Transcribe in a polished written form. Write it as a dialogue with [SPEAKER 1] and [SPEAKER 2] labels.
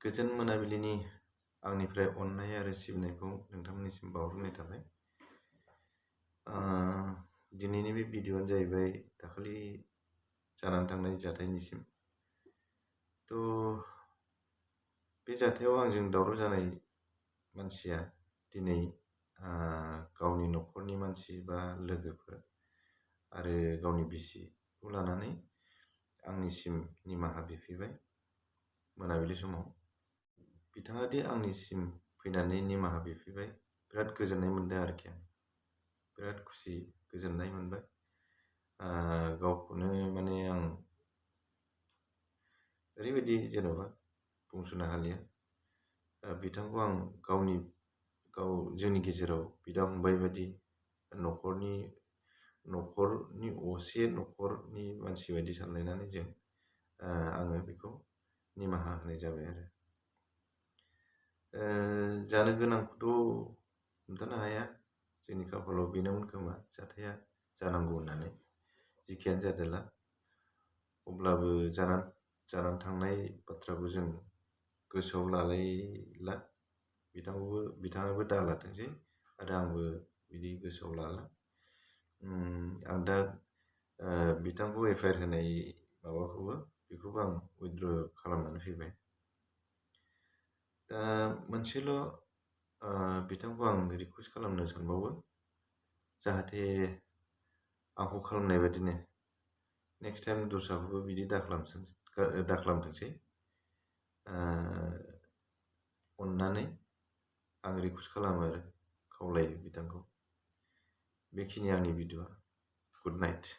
[SPEAKER 1] गोजोन मोनाबिलिनि आंनिफ्राय अननाय आरो सिबिनायखौ नोंथांमोननिसिम बावहरनाय थाबाय। दिनैनि बे भिडिअ'आनो जाहैबाय दाखालि जानानै थांनाय जाथायनिसिम। बे जाथायाव आंजों दावराव जानाय मानसिया दिनै गावनि न'खरनि मानसि बा लोगोफोर आरो गावनि बिसिखौ लानानै आंनिसिम निमाहा बिफैबाय। मोनाबिलि समाव बिथाङा दि आंनिसिम फैनानै निमाहा बिफैबाय, बिराद गोजोननाय मोनदों आरोखि आं। बिराद खुसि गोजोननाय मोनबाय। गावखौनो माने आं ओरैबायदि जेन'बा बुंस'नो हालिया। बिथांखौ आं जोंनि गेजेराव बिदा फंबाय बायदि न'खरनि असे न'खरनि मानसि बायदि सानलायनानै आङो बेखौ निमाहा होनाय जाबाय आरो। जानो गोनांखौथ' हमथानो हाया, जोंनि खाफालाव बेनोमोन खोमा जाथाया जानांगौ होननानै। जिखियानो जादोला, अब्लाबो जानानै थांनाय बाथ्राखौ जों गोसोआव लालायला। बिथाङाबो दालाथोंसै आरो आंबो बिदि गोसोआव लाला। आं दा बिथांखौ एफआइआर होनाय बेखौबो आं उइथड्र खालामनानै फैबाय। दा मोनसेल' बिथांखौ आं रिकुवेस्ट खालामनो सानबावो, जाहाथे आंखौ खालामनाय बादिनो नेक्स्ट टाइम दस्राखौबो बिदि दाखालामथोंसै। अननानै आं रिकुवेस्ट खालामो आरो खावलायो बिथांखौ। बेखिनि आंनि भिडिअ'आ। Good night.